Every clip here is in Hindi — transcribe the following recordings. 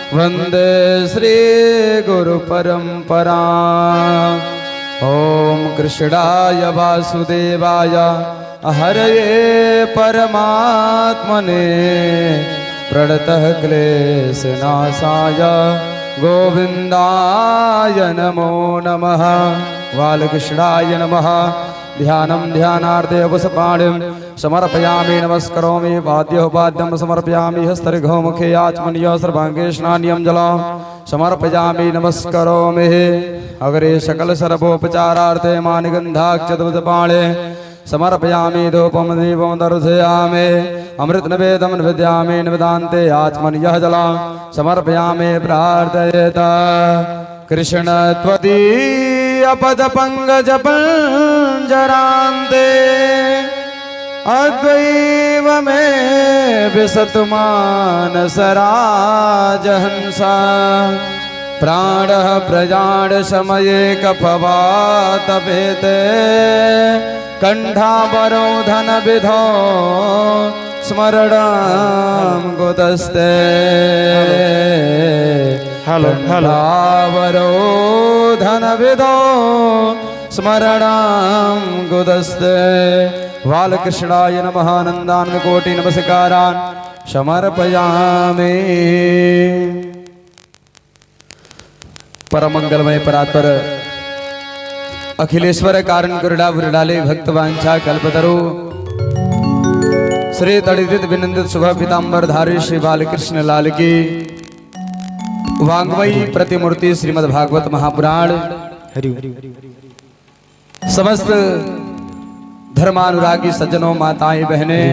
वंदे श्री गुरु परंपरा। ओम कृष्णाय वासुदेवाय हरये परमात्मने प्रणतः क्लेशनाशाय गोविंदाय नमो नमः। बालकृष्णाय नमः। ध्यानं ध्यानार्थे वसपाणिं समर्पयामि नमस्करोमि वाद्योपाद्यं समर्पयामि हस्तर्घो मुखे आचमनीय सर्वांगे स्नानियं जलं समर्पयामि नमस्करोमि। अग्रे सकल सर्वोपचारार्थे मानिगन्धाक्षतवसपाणे समर्पयामि धूपं दीपं दर्शयामि अमृत निवेदं निवेदयामि निवेदान्ते आचमनीय जलं समर्पयामि प्रार्थयेत कृष्ण त्वदीय पद पंकज पंजरान्ते अद्वैव मे विशतमानसराजहंसा प्राणः प्रजाड समये कफवातपेते कंठावरोधन विधो स्मरणं कुतस्ते कंठावरोधन विधो स्मरणं कुतस्ते। बालकृष्णाय नमः। आनन्दान् कोटि नमस्कारान् समर्पयामि। परम मंगलमय परात्पर अखिलेश्वर कारण गुरुडा बुरडाले भक्तवांछा कल्पतरु श्री तड़ित विनंदित शुभ पीतांबर धारी श्री बालकृष्ण लाल की वांग्मयी प्रतिमूर्ति श्रीमद् भागवत महापुराण समस्त धर्मानुरागी सज्जनों माताएं बहनें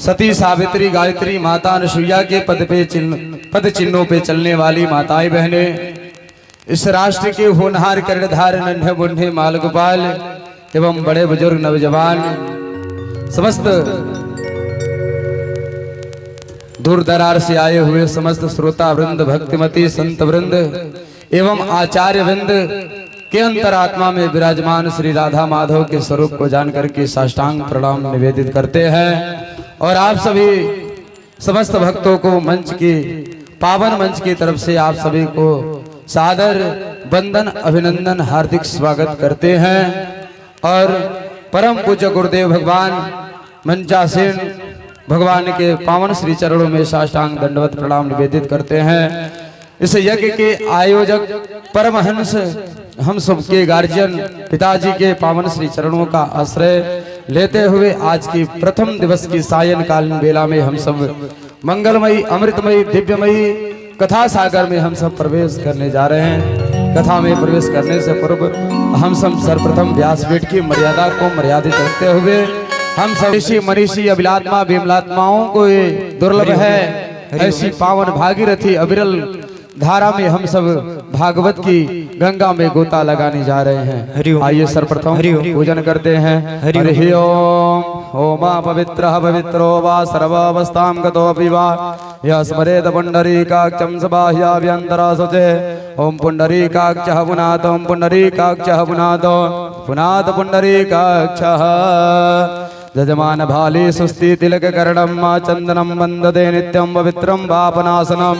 सती सावित्री गायत्री माता अनुसुईया के पद चिन्हों पे चलने वाली माताएं बहनें इस राष्ट्र के होनहार कर्णधार नन्हे बुढ़े माल गोपाल एवं बड़े बुजुर्ग नौजवान समस्त दूर दरार से आए हुए समस्त श्रोता वृंद भक्तिमती संत वृंद एवं आचार्य वृंद के अंतरात्मा में विराजमान श्री राधा माधव के स्वरूप को जानकर के साष्टांग प्रणाम निवेदित करते हैं और आप सभी समस्त भक्तों को मंच की पावन मंच की तरफ से आप सभी को सादर वंदन अभिनंदन हार्दिक स्वागत करते हैं और परम पूज्य गुरुदेव भगवान मंचासीन भगवान के पावन श्री चरणों में साष्टांग दंडवत प्रणाम निवेदित करते हैं। इस यज्ञ के आयोजक परमहंस हम सबके गार्जियन पिताजी के पावन श्री चरणों का आश्रय लेते हुए आज की प्रथम दिवस की सायंकालीन बेला में हम सब मंगलमयी अमृतमयी दिव्यमयी कथा सागर में हम सब प्रवेश करने जा रहे हैं। कथा में प्रवेश करने से पूर्व हम सब सर्वप्रथम व्यासपीठ की मर्यादा को मर्यादित रखते हुए हम सब ऋषि मनीषी अभिलात्मा विमलात्माओं को ये दुर्लभ है ऐसी पावन भागीरथी अविरल धारा में हम सब भागवत की गंगा में गोता लगाने जा रहे हैं। आइए सर्वप्रथम पूजन करते हैं। हरि ओम। ओम पवित्रः पवित्रो वा सर्वावस्थां गतोऽपि वा यः स्मरेत पुण्डरीकाक्षं सबाह्याभ्यन्तरा शुचे। ओम पुण्डरीकाक्षः पुनात ओम पुण्डरीकाक्षः पुनात पुनात पुण्डरीकाक्षः जजमान भाले सुस्ति तिलक कर्णम मा चंदनम वंदते नित्यं पवित्रं पापनाशनम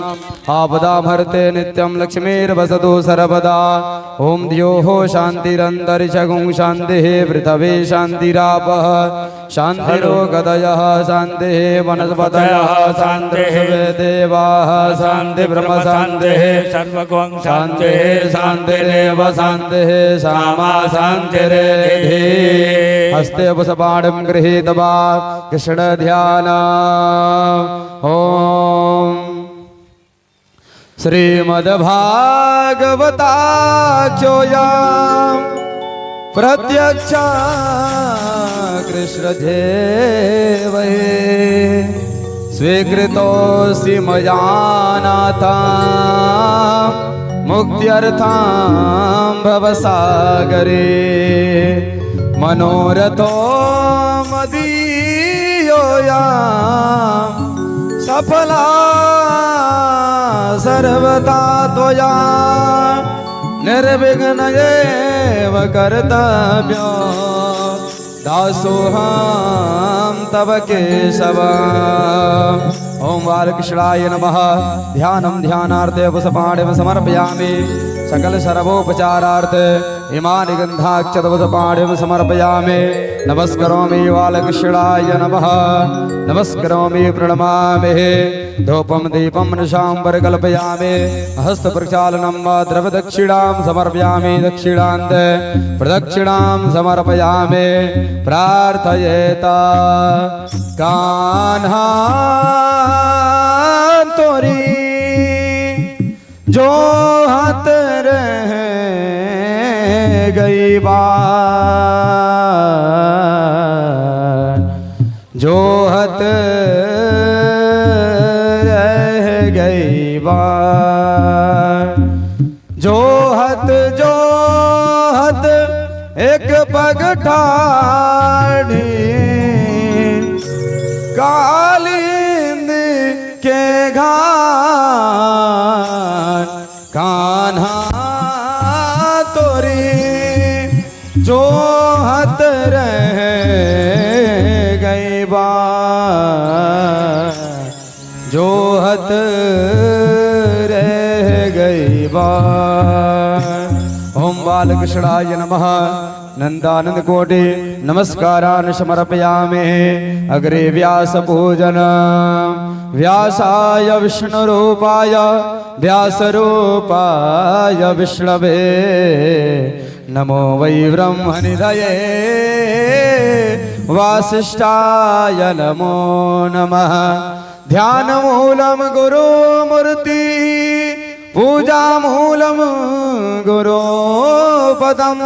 आपदामहर्ते नित्यं लक्ष्मीर्वसतु सर्वदा। ओम द्योः शान्तिरन्तरिक्षगुं शान्तिः पृथ्वी शान्तिरापः शान्तिरोगदयः शान्तिः वनस्पतयः शान्तिः देवाः शान्ति ब्रह्म शान्तिः सर्वगं शान्तिः शान्तिरेव शान्तिः सामा शान्तिरेधि। हस्ते वसपाणं गृहीत्वा कृष्ण ध्यान। ओम श्रीमद्भागवताख्योऽयं प्रत्यक्ष कृष्णदेवये स्वीकृतोऽसि मया नाथ मुक्त्यर्थं भवसागरे मनोरथो मदीयोऽयं सफला सर्वदा त्वया निर्विघ्न एव कर्तव्यो दासोऽहं तव केशव ओम बालकृष्णाय नमः। ध्यानं ध्यानार्थे पुष्पाणिं समर्पयामि। सकल सर्वोपचारार्थ इमानि गन्धाक्षतपुष्पाणिं समर्पयामि। नमस्करोमि बालकृष्णाय नमः। नमस्करोमि प्रणमामि। धूपं दीपं निशाम्बर कल्पयामि। हस्तप्रक्षालनं वा द्रवदक्षिणां समर्पयामि। दक्षिणान्त प्रदक्षिणां समर्पयामि। प्रार्थयेत कान्हा तोरी जो हाथ रह गई बात, जो हाथ रह गई बात, जो हाथ एक पग ठाढ़ी कालिंद के घाट, कान्हा तोरी जो हत रह गई बात, जो हत रह गई बात। ओम बालकृष्णाय नमः। नंदानंद कोटि नमस्कारान् समर्पयामि। अग्रे व्यास पूजन। व्यासाय विष्णुरूपाय व्यासरूपाय विष्णवे नमो वै ब्रह्मनिधये वासिष्ठाय नमो नमः। ध्यानमूलं गुरुमूर्ति पूजामूलं गुरुपदम्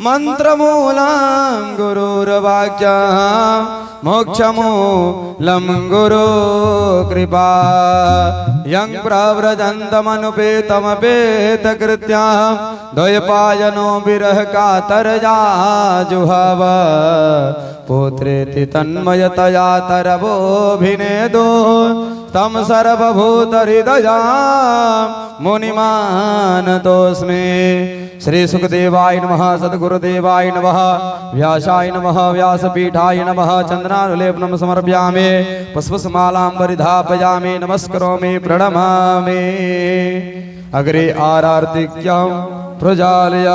मंत्रमूलं गुरुर्वाक्यं मोक्षमूलं गुरु कृपा। यं प्रव्रजन्तमनुपेतमपेतकृत्यं द्वैपायनो विरह कातरजा जुहाव। पुत्रेति तन्मयतया तरवोऽभिनेदो तं सर्वभूतहृदया मुनिमानतोऽस्मि। श्री सुखदेवाय नमः। सद्गुरुदेवाय नमः। व्यासाय नमः। व्यासपीठाय नमः। चंदनानुलेपनं समर्पयामि। पुष्पमालां परिधापयामि। नमस्करोमि प्रणमामि। अग्रे आरार्तिक्यं प्रज्वालय।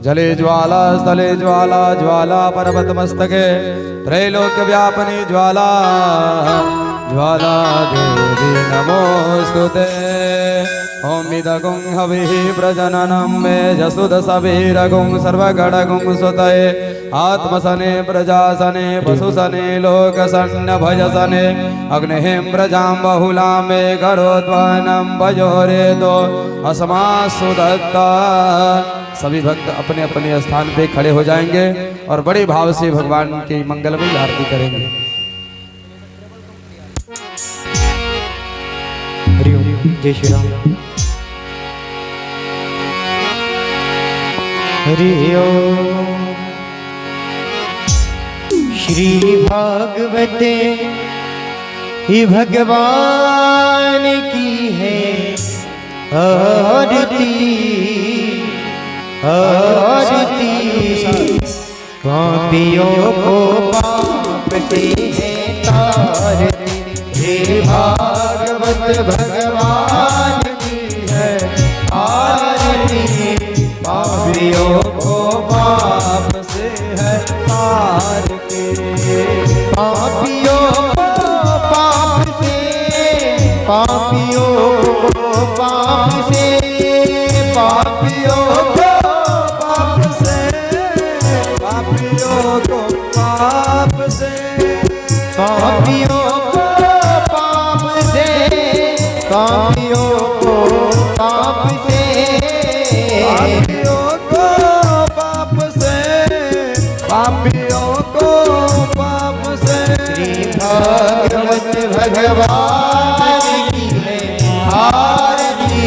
जले ज्वाला स्थले ज्वाला ज्वाला पर्वतमस्तके त्रैलोक्यव्यापिनी ज्वाला ज्वाला देवी नमोस्तुते। ओम इदगुं हविः प्रजननं मे जसुदसवीरगुं सर्वगणगुं सुतये आत्मसने प्रजासने पशुसने लोकसन्नभयसने अग्निः प्रजां बहुलां मे करोद्वनं वयोरेतो अस्मासु दत्ता। सभी भक्त अपने अपने स्थान पे खड़े हो जाएंगे और बड़े भाव से भगवान की मंगलमयी आरती करेंगे। हरि ओम। जय श्री राम। हरि ओम। श्री भागवते ही भगवान की है आरती आरती। पापियों को पाप से है तारती। हे भागवत भगवान की है आरती। पापियों को पाप से है तारती। पापियों को पाप से, पापियों को पाप से, पापियों को पाप से, पापियों को पाप से, पापियों को पाप से, पापियों को पाप से, पापियों को पाप से, पापियों को पाप से। श्री भागवत भगवान की है आरती।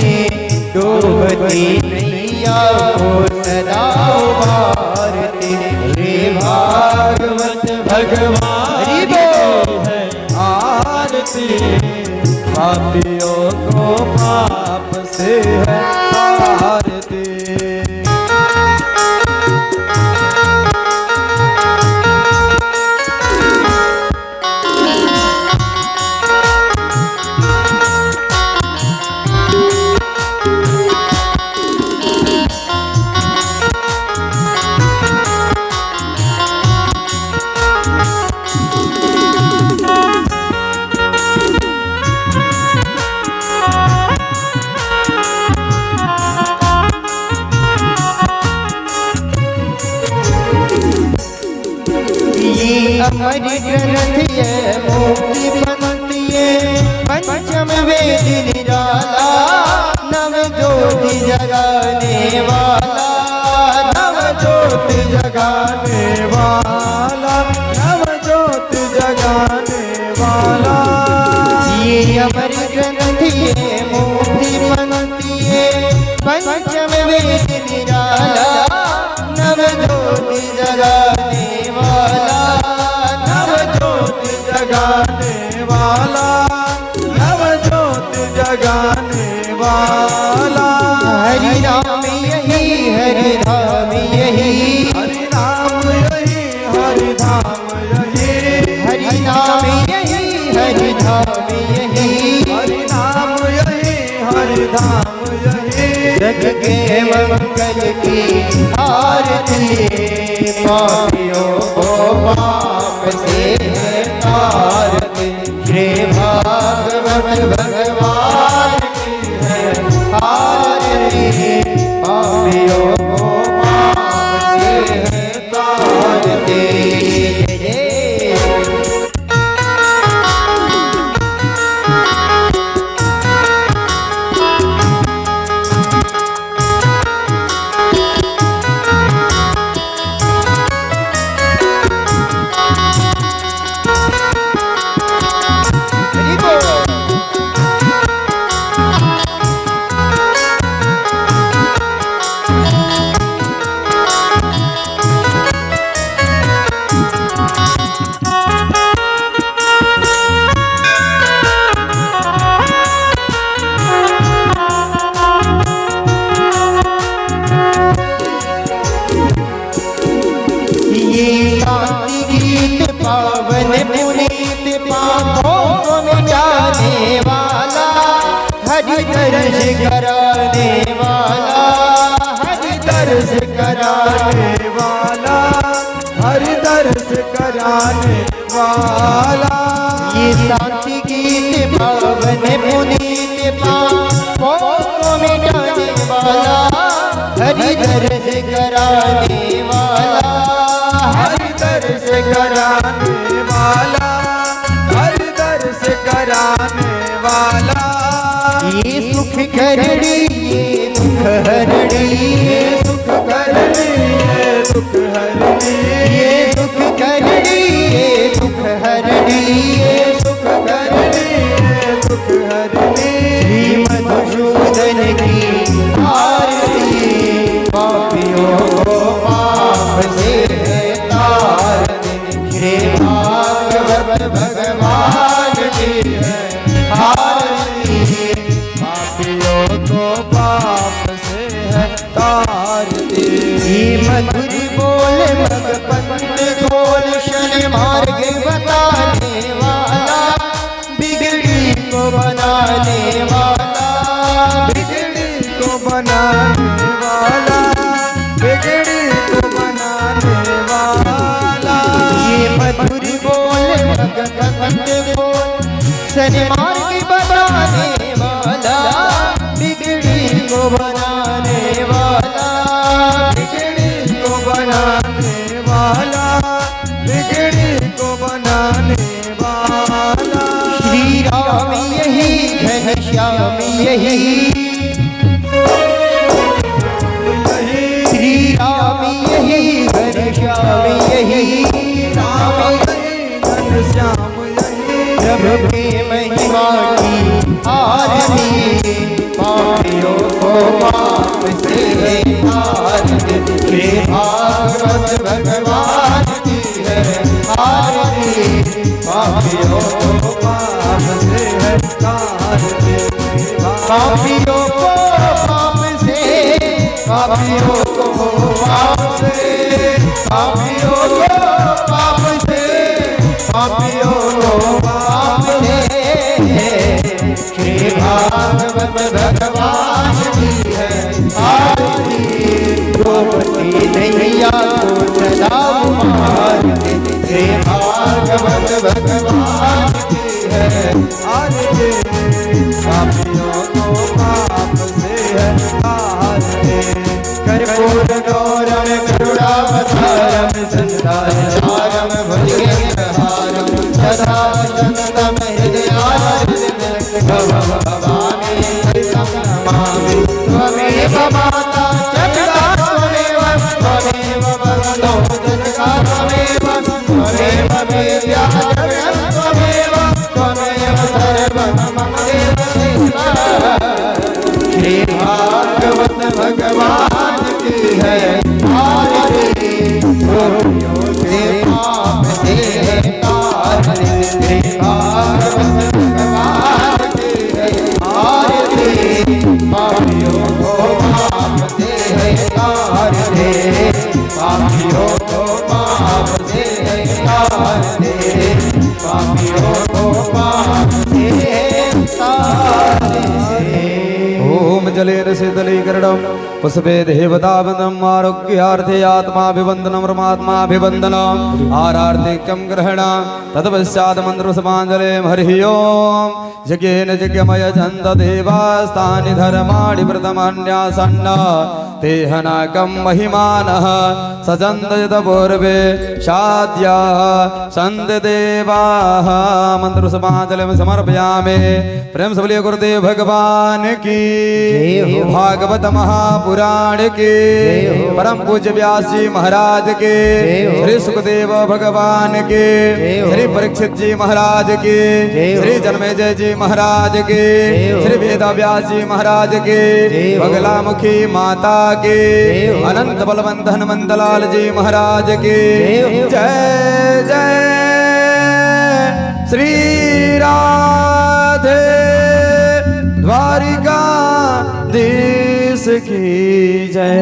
डूबती नैया को सदा उबारती। श्री भागवत भगवान की है आरती। पापियों को पाप से है आरती। हमारी ग्रंथ ये मुक्ति पंथी ये पंचम वेद निराला नव ज्योति जगाने वाला नव ज्योति जगाने वाला नव ज्योति जगाने वाला ये हमारी ग्रंथ ये मुक्ति पंथी ये पंचम वेद निराला नव ज्योति जगाने वाला नव ज्योति जगाने वाला नव ज्योति जगाने वाला हरि राम यही हरि धाम यही हरि राम यही हरि धाम यही हरि नाम यही हरि धाम यही हरि नाम यही हरि धाम यही जग के मंगल की आरती पापियों को पाप से तारती श्री भागवत भगवान की है आरती पापियों को पाप से तारती पावन पुनीत पापों को मिटाने वाला हरि दर्श कराने वाला हरि दर्श कराने वाला हरि दर्श कराने वाला ये शांति गीत पावन पुनीत पापों को मिटाने वाला हरि दर्श कराने वाला हरि दर्श कराने वाला हरि दर्श कराने वाला ये सुख करणी ये दुख हरणी ये सुख करणी ये दुख हरणी ये सुख करणी ये दुख हरणी ये सुख करणी ये दुख हरणी श्री मधुसूदन की आरती पापियों को पाप से श्री भागवत भगवान की है आरती पापियों को पाप से है तारती मधुर बोल मग पंथ बोल शन मार्ग बताने वाला बिगड़ी को बनाने वाला बिगड़ी को बनाने वाला बिगड़ी को बनाने वाला मधुर बोल भगवंत बोल सन्मार्ग बनाने वाला बिगड़ी को बनाने वाला बिगड़ी को बनाने वाला बिगड़ी को बनाने वाला श्री राम यही घनश्याम यही श्री राम यही घनश्याम यही श्याम यही प्रभु की महिमा की आरती पापियों को पाप से तारती श्री भागवत भगवान की है आरती पापियों को पाप से है तारती पापियों को पाप से पापियों को पाप से पापियों को पाप से पापियों को पाप से श्री भागवत भगवान की है आरती द्रौपदी नैया को सदा मारती श्री भागवत भगवान की है आरती पापियों को पाप से है आरती कर्पूर गौरम करुणावतारम संसारसारम भुजगेन्द्रहारम जलेन शीतलीकरणं पुष्पे देवतावन्दम् आरोग्यार्थे आत्माभिवन्दनं परमात्माभिवन्दनम् आरार्थिकं ग्रहणं तत्पश्चात् मन्त्रपुष्पाञ्जलिं हरिः ओम् यज्ञेन यज्ञमय छन्द देवास्तानि धर्माणि प्रथमान्यासन्न तेहनाकं महिमानः सचन्दयत पूर्वे शाद्या सन्त देवाः मन्त्रपुष्पाञ्जलिं समर्पयामि। प्रेम से बोलिए गुरुदेव भगवान की, भागवत महापुराण की, परम पूज्य व्यास जी महाराज के, श्री सुखदेव भगवान के, श्री परीक्षित जी महाराज के, श्री जन्मेजय जी महाराज के, श्री वेदा व्यास जी महाराज के, बगलामुखी माता के, अनंत बलवंत हनुमंत लाल जी महाराज के, जय जय श्री राधे द्वारिका देश की जय।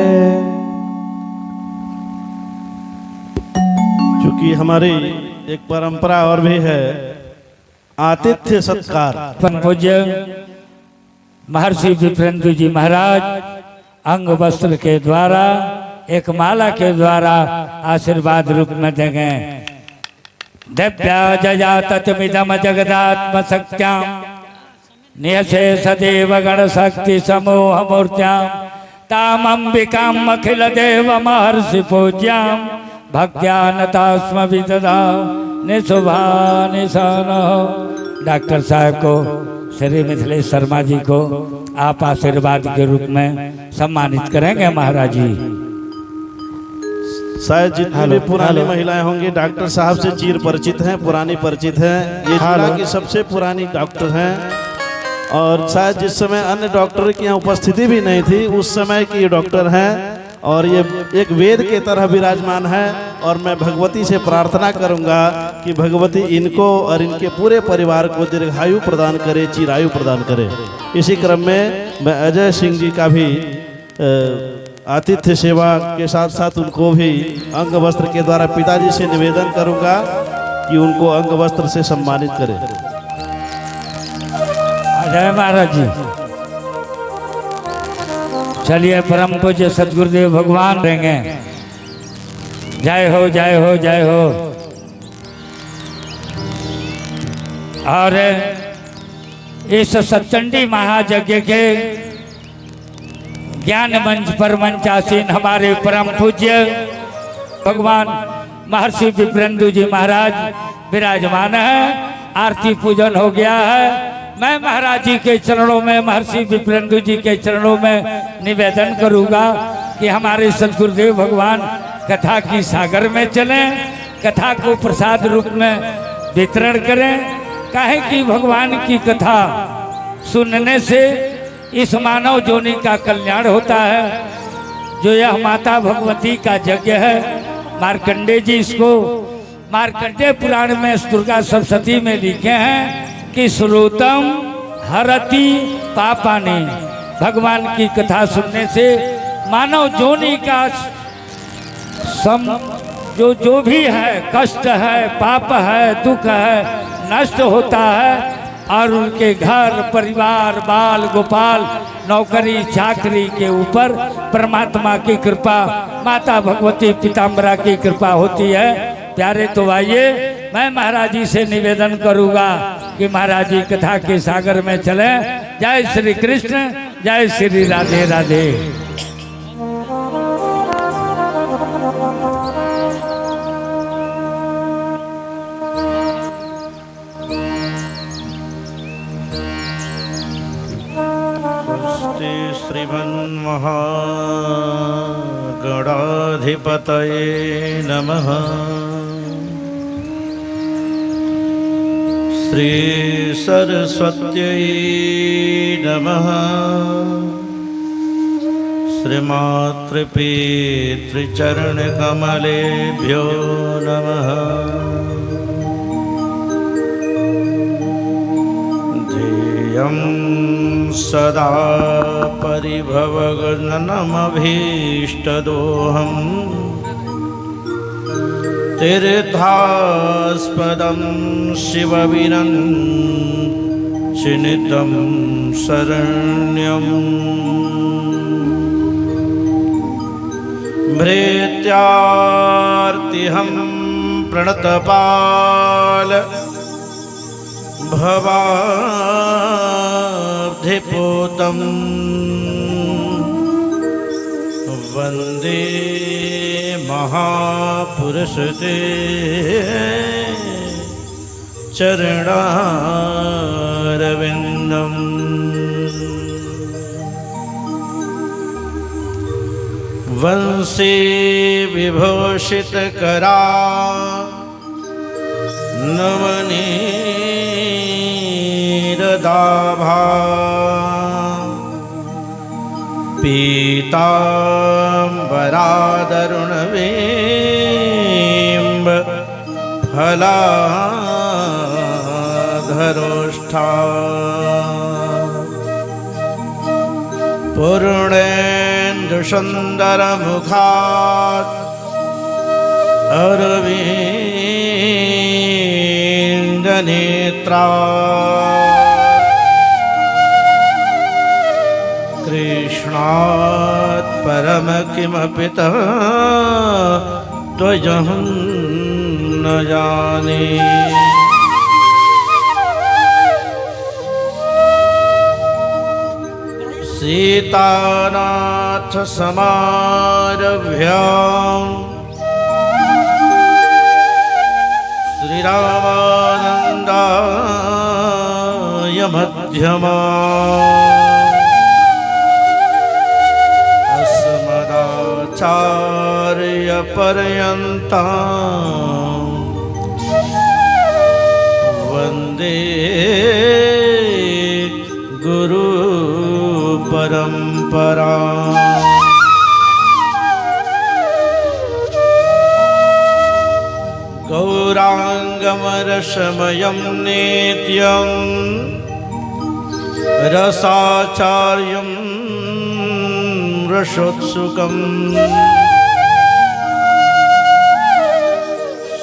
क्योंकि हमारी एक परंपरा और भी है आतिथ्य सत्कार। परम पूज्य महर्षि विप्रेंद्र जी महाराज अंग वस्त्र के द्वारा एक माला के द्वारा आशीर्वाद रूप में देंगे। दिव्या जया तत्मिदम जगदात्म शक्त्याम नियसे सदैव गण शक्ति समूह मूर्त्याम ताम अंबिकाम अखिल देव महर्षि पूज्याम भक्त्यानतास्म विददा निशुभा निशान। डॉक्टर साहब को श्री मिथिलेश शर्मा जी को आप आशीर्वाद के रूप में सम्मानित करेंगे महाराज जी। शायद जितनी भी पुरानी महिलाएं होंगी डॉक्टर साहब से चिर परिचित हैं, पुरानी परिचित हैं। ये जिला की सबसे पुरानी डॉक्टर हैं और शायद जिस समय अन्य डॉक्टर की यहाँ उपस्थिति भी नहीं थी उस समय की ये डॉक्टर हैं और ये एक वेद के तरह विराजमान है। और मैं भगवती से प्रार्थना करूंगा कि भगवती इनको और इनके पूरे परिवार को दीर्घायु प्रदान करे, चिरायु प्रदान करे। इसी क्रम में मैं अजय सिंह जी का भी आतिथ्य सेवा के साथ साथ उनको भी अंग वस्त्र के द्वारा पिताजी से निवेदन करूंगा कि उनको अंग वस्त्र से सम्मानित करें। जय महाराज जी। चलिए परम पूज्य सदगुरुदेव भगवान रहेंगे। जय हो जय हो जय हो। और इस सत्चंडी महायज्ञ के ज्ञान मंच पर मंचासीन हमारे परम पूज्य भगवान महर्षि विप्रेंद्र जी महाराज विराजमान है। आरती पूजन हो गया है। मैं महाराज जी के चरणों में, महर्षि विप्रेंद्र जी के चरणों में निवेदन करूंगा कि हमारे सदगुरुदेव भगवान कथा की सागर में चलें, कथा को प्रसाद रूप में वितरण करें। काहे कि भगवान की कथा सुनने से इस मानव जोनि का कल्याण होता है। जो यह माता भगवती का यज्ञ है, मार्कंडे जी इसको मार्कंडेय पुराण में दुर्गा सप्तशती में लिखे हैं कि श्रोतम हरति पापानि। भगवान की कथा सुनने से मानव जोनि का जो भी है, कष्ट है, पाप है, दुख है, नष्ट होता है और उनके घर परिवार बाल गोपाल नौकरी चाकरी के ऊपर परमात्मा की कृपा, माता भगवती पीताम्बरा की कृपा होती है। प्यारे तो आइए मैं महाराज जी से निवेदन करूंगा कि महाराज जी कथा के सागर में चलें। जय श्री कृष्ण, जय श्री राधे राधे। श्रीमन्महागणाधिपतये नमः। श्री सरस्वत्यै नमः। श्रीमातृपितृचरणकमलेभ्यो नमः। ध्येयं सदा परिभवग्नमभीष्टदोहम् तीर्थास्पदं शिवविरञ्च चिनितं शरण्यं भृत्यार्तिहं प्रणतपाल भवाब्धिपूतं वन्दे महापुरुष ते चरणारविन्दम् वंशी विभूषितकरा नवनीरदाभा पीताम्बरादरुणवेम्ब फलाधरोष्ठा पूर्णेन्दुसुन्दरमुखात् अरविन्दनेत्रा कृष्णात् परम किमपि त्वयं न जाने सीतानाथ समारभ्याम् श्रीरामानन्दाय मध्यमा अस्मदाचार्य पर्यन्तां वन्दे गुरु परंपरा गौरांगमरसमयं नित्यं रसाचार्यं रसोत्सुकं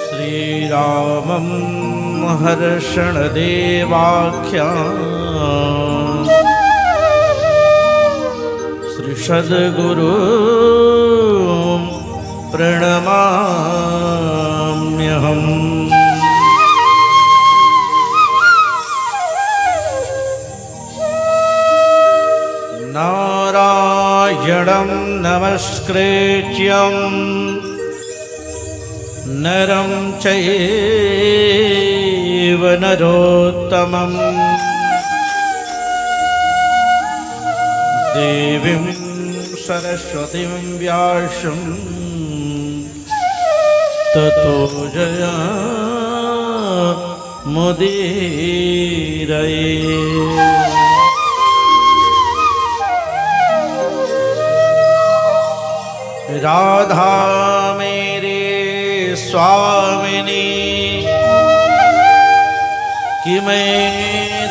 श्रीरामं हर्षणदेवाख्याम् सद्गुरु प्रणमाम्यहम् नारायणं नमस्कृत्यं नरं चैव नरोत्तमं देवीं सरस्वतीं व्यासं ततो जया मुदीरये राधा मेरे स्वामिनी कि मैं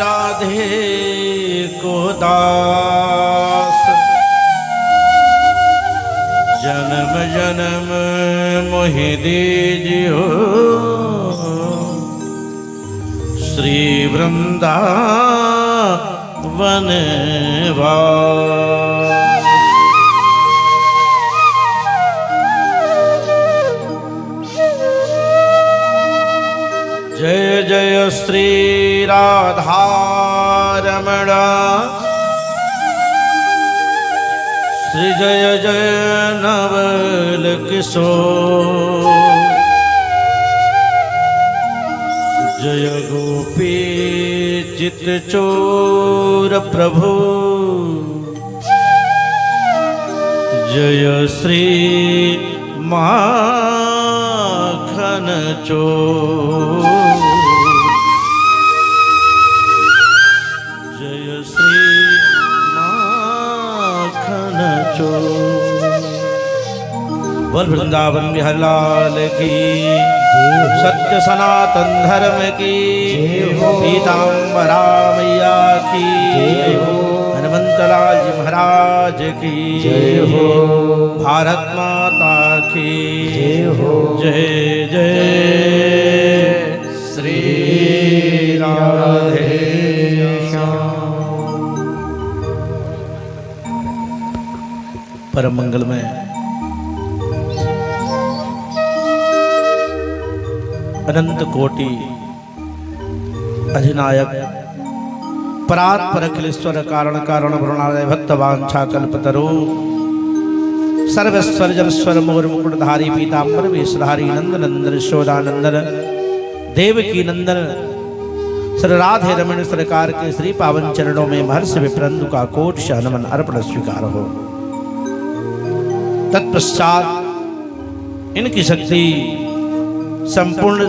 राधे को दास जन्म जन्म मोहि दीजियो श्री वृंदावन वास। जय जय श्री राधा रमण श्री जय जय नवल किशोर जय गोपी चित चोर प्रभु जय श्री माखन चोर जय श्री माखन चोर। बोल वृंदावन बिहारी लाल की सत्य सनातन धर्म की पीताम्बरा मैया की हनुमंतलाल जी महाराज की जय हो। भारत माता की जय हो। जय जय श्री राधे श्याम। परम मंगलमय अनंत कोटि अधिनायक परात परखिलेश्वर कारण कारण वरुणालय भक्तवांछा कल्पतरु सर्वेश्वर जनस्वर मोर मुकुटधारी पीतांबर वेशधारी नंदन नंदन यशोदानंदन देवकी नंदन श्री राधे रमण सरकार के श्री पावन चरणों में महर्षि विप्रंदु का कोट नमन अर्पण स्वीकार हो। तत्पश्चात इनकी शक्ति संपूर्ण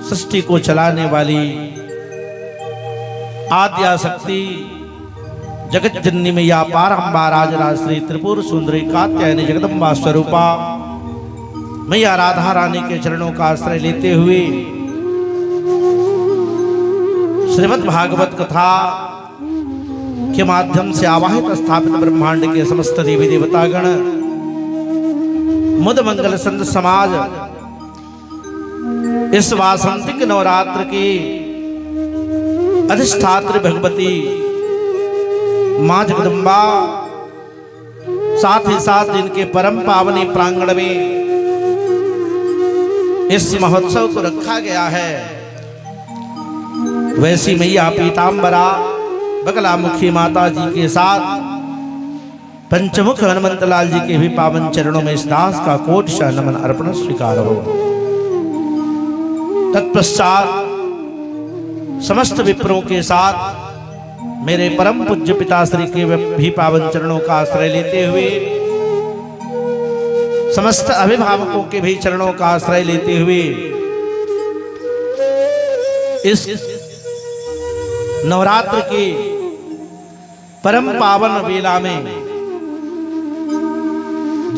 सृष्टि को चलाने वाली आद्या शक्ति जगत जननी मैया पारंबा राजराज श्री त्रिपुर सुंदरी कात्यायनी जगदम्बा स्वरूपा मैया राधा रानी के चरणों का आश्रय लेते हुए श्रीमद् भागवत कथा के माध्यम से आवाहित स्थापित ब्रह्मांड के समस्त देवी देवतागण मुद मंगल संत समाज इस वासंतिक नवरात्र की अधिष्ठात्री भगवती मां जगदम्बा साथ ही साथ इनके परम पावनी प्रांगण में इस महोत्सव को रखा गया है। वैसी मैया पीतांबरा बगलामुखी माता जी के साथ पंचमुख हनुमंत लाल जी के भी पावन चरणों में इस दास का कोट नमन अर्पण स्वीकार हो। तत्पश्चात समस्त विप्रों के साथ मेरे परम पूज्य पिताश्री के भी पावन चरणों का आश्रय लेते हुए समस्त अभिभावकों के भी चरणों का आश्रय लेते हुए इस नवरात्र के परम पावन वेला में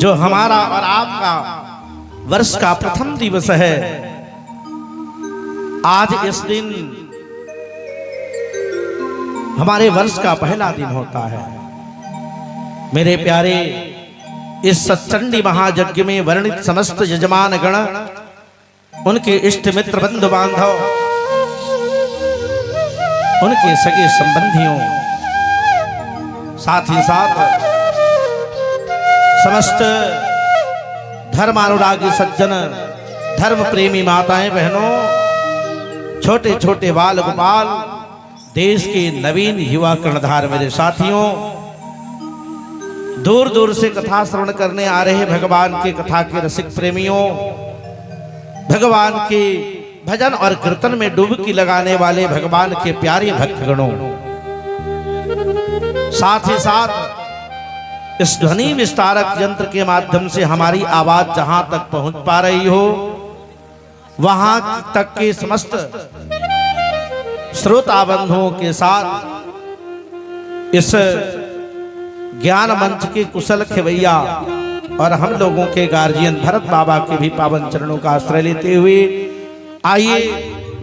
जो हमारा और आपका वर्ष का प्रथम दिवस है, आज इस दिन हमारे वर्ष का पहला दिन होता है। मेरे प्यारे इस सत्चंडी महायज्ञ में वर्णित समस्त यजमान गण, उनके इष्ट मित्र बंधु बांधव, उनके सगे संबंधियों, साथ ही साथ समस्त धर्मानुरागी सज्जन, धर्म प्रेमी माताएं बहनों, छोटे छोटे बाल गोपाल, देश के नवीन युवा कर्णधार मेरे साथियों, दूर दूर से कथा श्रवण करने आ रहे भगवान के कथा के रसिक प्रेमियों, भगवान के भजन और कीर्तन में डुबकी लगाने वाले भगवान के प्यारे भक्तगणों, साथ ही साथ इस ध्वनि विस्तारक यंत्र के माध्यम से हमारी आवाज जहां तक पहुंच पा रही हो, वहां तक के समस्त श्रोता बंधुओं के साथ इस ज्ञान मंच के कुशल खेवैया और हम लोगों के गार्जियन भरत बाबा के भी पावन चरणों का आश्रय लेते हुए आइए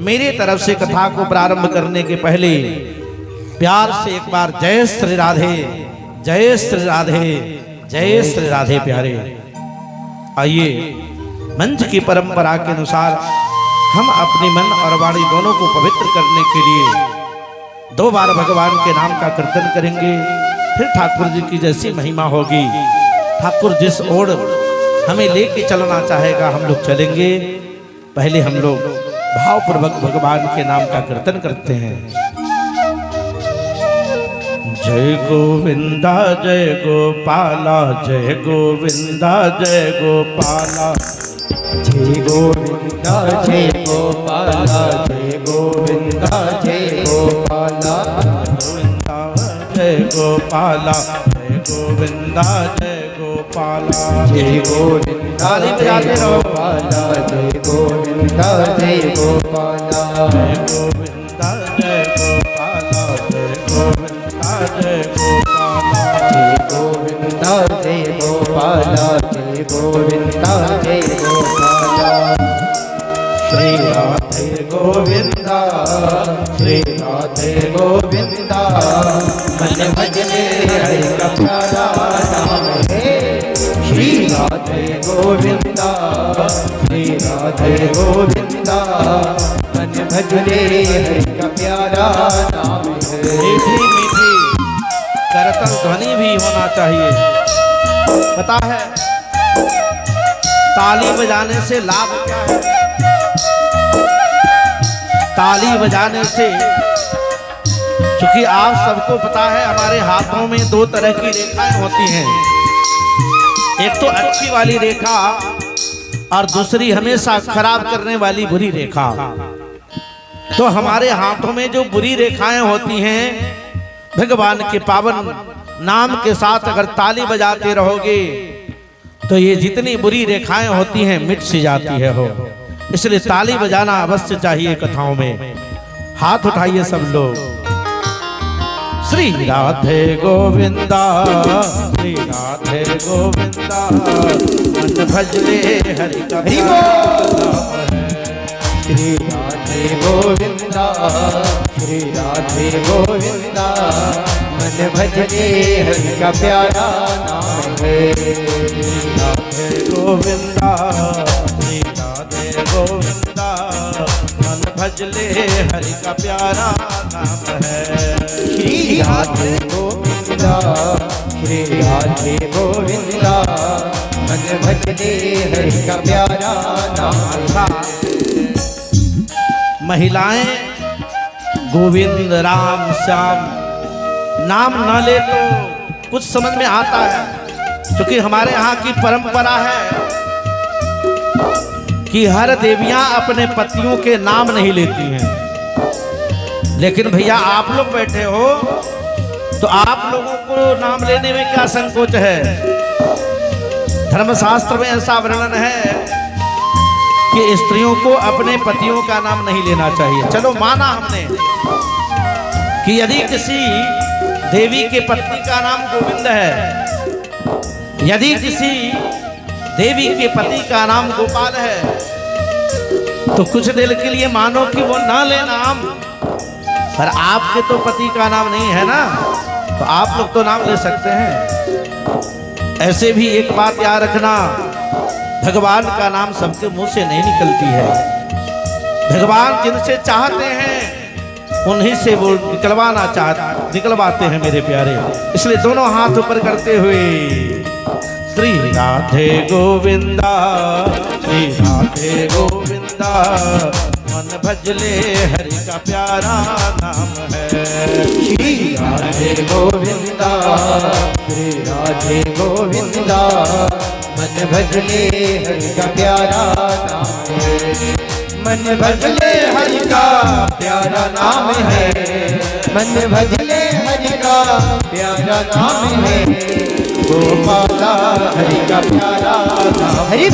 मेरी तरफ से कथा को प्रारंभ करने के पहले प्यार से एक बार जय श्री राधे, जय श्री राधे, जय श्री राधे प्यारे। आइए मंच की परंपरा के अनुसार हम अपने मन और वाणी दोनों को पवित्र करने के लिए 2 बार भगवान के नाम का कीर्तन करेंगे, फिर ठाकुर जी की जैसी महिमा होगी। ठाकुर जिस ओर हमें लेके चलना चाहेगा हम लोग चलेंगे। पहले हम लोग भावपूर्वक भगवान के नाम का कीर्तन करते हैं। जय गोविंदा जय गोपाला, जय गोविंदा जय गोपाला, जय गोविंदा जय गोपाला, जय गोविंदा जय गोपाला, जय गोपाला, जय गोविंदा जय गोपाला, जय गोविंदा जय गोपाला, जय गोविंदा जय गोपाला, जय गोविंदा जय गोपाला, जय गोविंदा जय गोपाला, जय गोविंदा जय गोपाला, जय गोविंदा जय गोपाला। श्री राधे गोविंदा, श्री राधे गोविंदा, मन भजने हरि का प्यारा नाम है। श्री राधे गोविंदा, श्री राधे गोविंदा, मन भजने हरि का प्यारा नाम है। मीठी मीठी करतल ध्वनि भी होना चाहिए। पता है ताली बजाने से लाभ क्या है? ताली बजाने से, क्योंकि आप सबको पता है हमारे हाथों में दो तरह की रेखाएं होती हैं, एक तो अच्छी वाली रेखा और दूसरी हमेशा खराब करने वाली बुरी रेखा। तो हमारे हाथों में जो बुरी रेखाएं होती हैं, भगवान के पावन नाम के साथ अगर ताली बजाते रहोगे तो ये जितनी बुरी रेखाएं होती हैं मिट सी जाती है हो। इसलिए ताली बजाना अवश्य चाहिए कथाओं में। हाथ उठाइए सब लोग। श्री राधे गोविंदा, श्री राधे गोविंदा, मन भजले हरि का श्री राधे गोविंदा, श्री राधे गोविंदा, मन भजले हरि का प्यारा नाम है। श्री राधे गोविंदा, श्री राधे गोविंदा, मन भजले हरि का प्यारा नाम है। श्री राधे गोविंदा, श्री राधे गोविंदा, मन भजले हरि का प्यारा नाम है। महिलाएं गोविंद राम श्याम नाम न ले तो कुछ समझ में आता है, क्योंकि हमारे यहाँ की परंपरा है कि हर देवियां अपने पतियों के नाम नहीं लेती हैं। लेकिन भैया आप लोग बैठे हो तो आप लोगों को नाम लेने में क्या संकोच है? धर्मशास्त्र में ऐसा वर्णन है कि स्त्रियों को अपने पतियों का नाम नहीं लेना चाहिए। चलो माना हमने कि यदि किसी देवी के पति का नाम गोविंद है, यदि किसी देवी के पति का नाम गोपाल है, तो कुछ देर के लिए मानो कि वो ना ले नाम, पर आपके तो पति का नाम नहीं है ना, तो आप लोग तो नाम ले सकते हैं। ऐसे भी एक बात याद रखना, भगवान का नाम सबके मुंह से नहीं निकलती है। भगवान जिनसे चाहते हैं उन्हीं से वो निकलवाते हैं मेरे प्यारे। इसलिए दोनों हाथ ऊपर करते हुए श्री राधे गोविंदा, श्री राधे गोविंदा, मन भजले हरि का प्यारा नाम है। श्री राधे गोविंदा, श्री राधे गोविंदा, मन भजले हरि का प्यारा नाम है। मन भजले हरि का प्यारा नाम है, मन भजले हरि का प्यारा नाम है। गोपाला हरि का प्यारा नाम हरि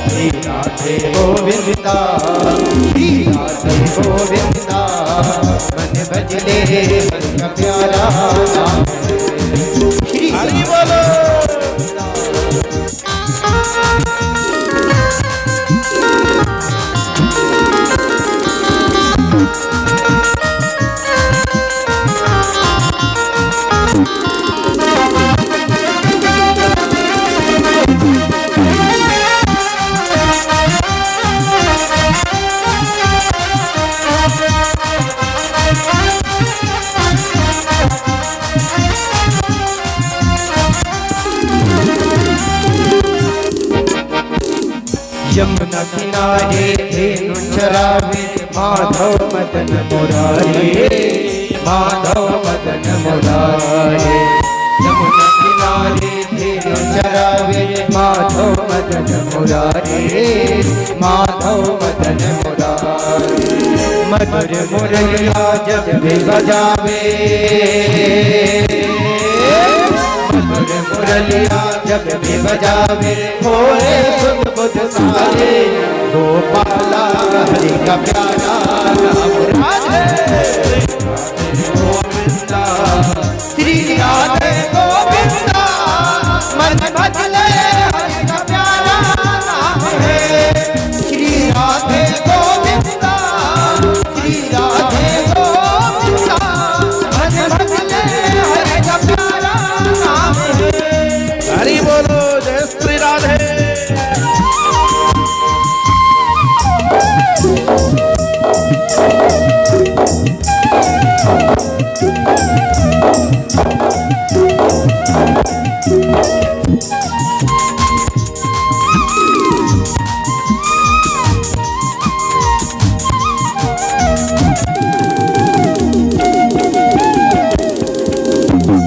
श्री राधे गोविंदा, श्री राधे गोविंदा, मन भजले हरि का प्यारा नाम है। श्री हरि बोलो। यमुना किनारे धेनु चरावे, माधव मदन मुरारे, माधव मदन मुरारे। यमुना किनारे धेनु चरावे, माधव मदन मुरारे, माधव मदन मुरारे। मधुर मुरलिया जब भी बजावे, मधुर मुरलिया जब भी बजावे, होए सुध बुध सारे। गोपाला हरि का प्यारा नाम राधे गोविंदा, श्री राधे गोविंदा, मन भजले हरि का प्यारा नाम है। श्री राधे गोविंदा, श्री राधे गोविंदा, मन भजले हरि का प्यारा नाम है। हरि बोलो, जय श्री राधे। मोरे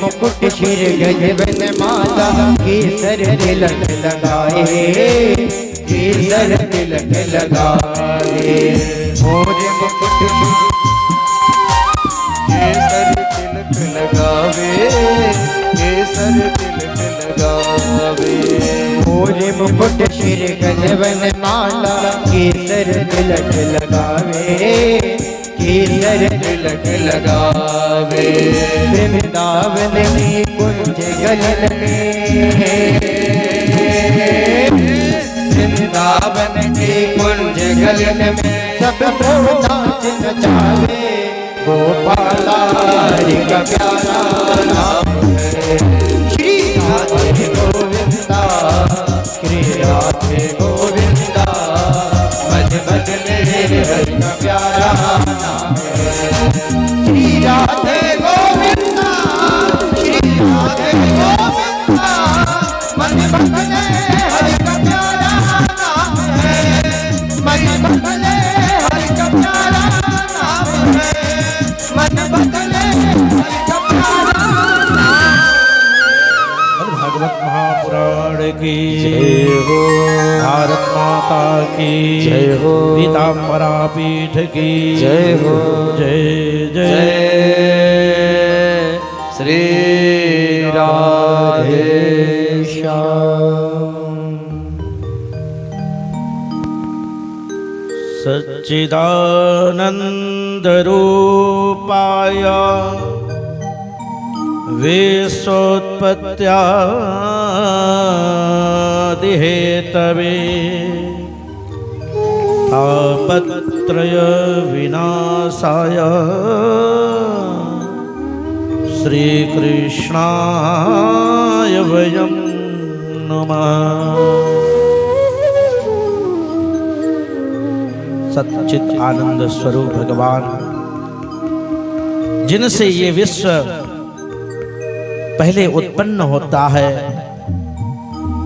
मुकुट शिर गजबन माला केसर तिलक लगाए, केसर तिलक लगाए। मोरे मुकुट केसर तिलक लगावे, केसर तिलक लगावे। मोरे मुकुट शिर गजबन माला केसर तिलक लगावे, केसर तिलक लगावे। वृंदावन में कुंज गलन में, वृंदावन के कुंज गलन में सबको नाच नचावे। गोपाला हरि का प्यारा नाम है, श्री राधे गोविंदा, श्री राधे गोविंदा। मज बदले हरि का प्यारा नाम है, श्री राधे गोविंदा, श्री राधे गोविंदा। मज बदले हरि का प्यारा नाम है, मज बदले हरि का प्यारा नाम है, मन बदले हरि का प्यारा नाम। भागवत महापुराण की जय हो, भारत माता की जय हो, पीताम्बरा पीठ की जय हो, जय जय जय श्री राधे श्याम। सच्चिदानंद रूपाय विश्वोत्पत्त्यादिहेतवे तापत्रय विनाशाय श्रीकृष्णाय वयं नमः। सच्चित आनंद स्वरूप भगवान, जिनसे ये विश्व पहले उत्पन्न होता है,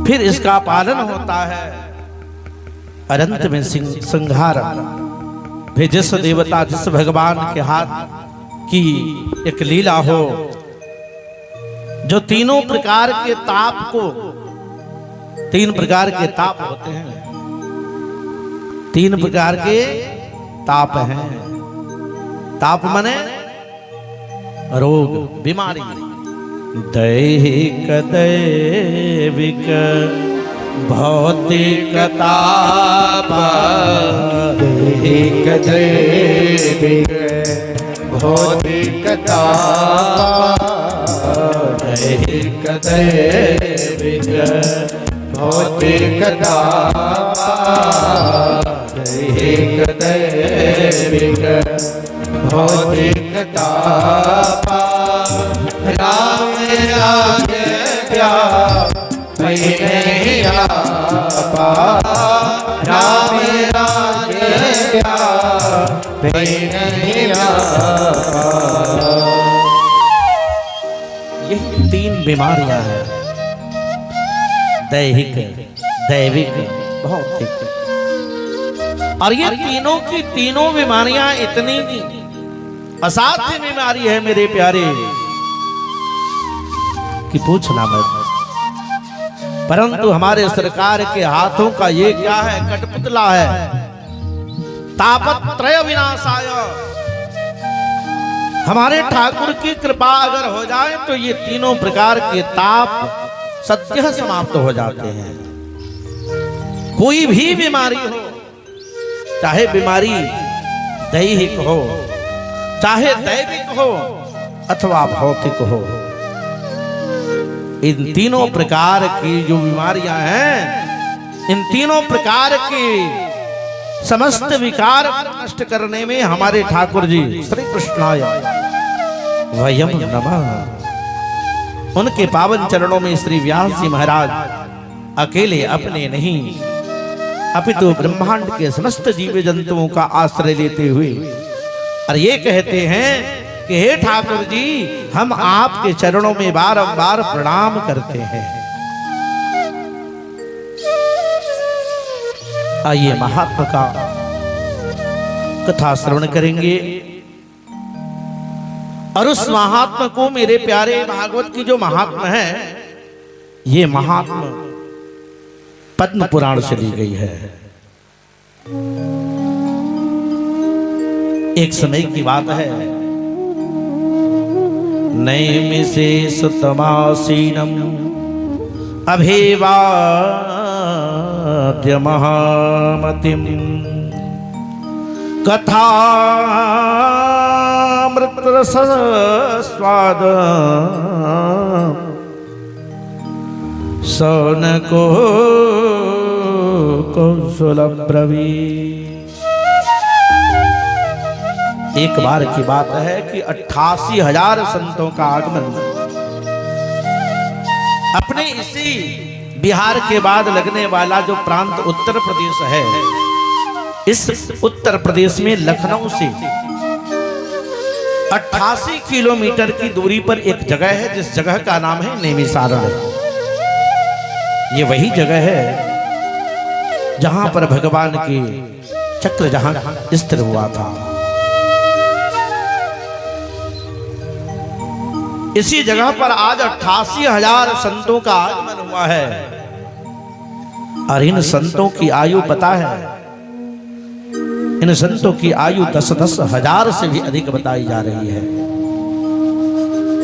फिर इसका पालन होता है, अनंत में संहार भी जिस देवता जिस भगवान के हाथ की एक लीला हो, जो तीनों प्रकार के ताप को, तीन प्रकार के ताप होते हैं, तीन प्रकार के ताप हैं। ताप मने रोग, बीमारी, दैहिक दैविक भौतिक ताप, दैहिक दैविक भौतिक ताप, दैहिक दैविक भौतिक ताप, दैहिक दैविक भौतिक ताप। राम राज प्यार नहीं आपा, राम राज प्यार नहीं आपा। यही तीन बीमारियां हैं, दैहिक दैविक भौतिक। और ये तीनों की तीनों बीमारियां इतनी असाध्य बीमारी है मेरे प्यारे कि पूछना मत। परंतु हमारे सरकार के हाथों का ये क्या है, कठपुतला है। तापत्रय विनाशाय, हमारे ठाकुर की कृपा अगर हो जाए तो ये तीनों प्रकार के ताप सत्य समाप्त हो जाते हैं। कोई भी बीमारी हो, चाहे बीमारी दैहिक हो, चाहे दैविक हो अथवा भौतिक हो, इन तीनों प्रकार की जो बीमारियां हैं, इन तीनों प्रकार की समस्त विकार नष्ट करने में हमारे ठाकुर जी श्री कृष्णाय वयम नमः। उनके पावन चरणों में श्री व्यास जी महाराज अकेले अपने नहीं, अपितु ब्रह्मांड के समस्त जीव जंतुओं का आश्रय लेते हुए और ये कहते हैं कि हे ठाकुर जी, हम आपके चरणों में बारंबार प्रणाम करते हैं। आइए महात्मा का कथा श्रवण करेंगे और उस महात्मा को, मेरे प्यारे भागवत की जो महात्मा है, ये महात्मा पद्म पुराण से ली गई है। एक समय की बात है, नैमिषे सुतमासीनम अभिवाद्य महामतिम कथामृतरस स्वाद सौनको कौशलब्रवी। एक बार की बात है कि 88,000 संतों का आगमन अपने इसी बिहार के बाद लगने वाला जो प्रांत उत्तर प्रदेश है, इस उत्तर प्रदेश में लखनऊ से 88 किलोमीटर की दूरी पर एक जगह है, जिस जगह का नाम है नैमिषारण्य। ये वही जगह है जहां पर भगवान के चक्र जहां स्थिर हुआ था। इसी जगह पर आज 88,000 संतों का आगमन हुआ है और इन संतों की आयु पता है, इन संतों की आयु 10-10 हजार से भी अधिक बताई जा रही है।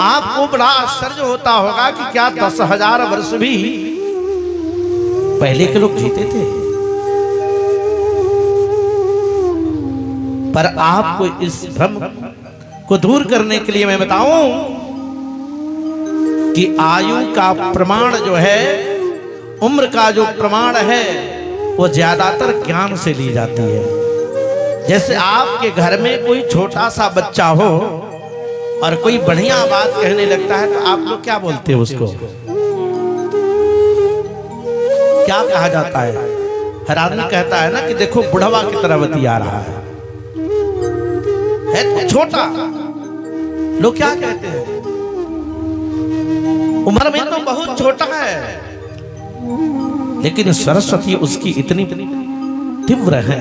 आपको बड़ा आश्चर्य होता होगा कि क्या 10,000 वर्ष भी पहले के लोग जीते थे? पर आपको इस भ्रम को दूर करने के लिए मैं बताऊं कि आयु का प्रमाण जो है, उम्र का जो प्रमाण है, वो ज्यादातर ज्ञान से ली जाती है। जैसे आपके घर में कोई छोटा सा बच्चा हो और कोई बढ़िया बात कहने लगता है, तो आप लोग क्या बोलते हो उसको? क्या कहा जाता है? हर आदमी कहता है ना कि देखो बुढ़वा की तरह बतिया रहा है तो छोटा। लोग क्या कहते हैं? उम्र में तो बहुत छोटा है, लेकिन सरस्वती उसकी इतनी तीव्र है,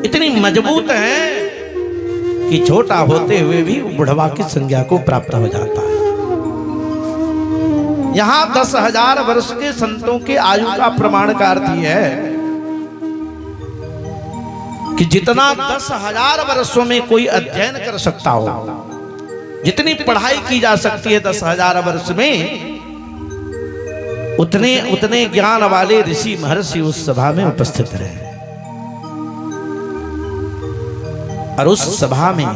इतनी मजबूत है कि छोटा होते हुए भी बुढ़वा की संज्ञा को प्राप्त हो जाता है। यहां 10,000 वर्ष के संतों के आयु का प्रमाण का अर्थ यह है कि जितना 10,000 वर्षों में कोई अध्ययन कर सकता हो, जितनी पढ़ाई की जा सकती है 10,000 वर्ष में, उतने ज्ञान वाले ऋषि महर्षि उस सभा में उपस्थित रहे। और उस सभा में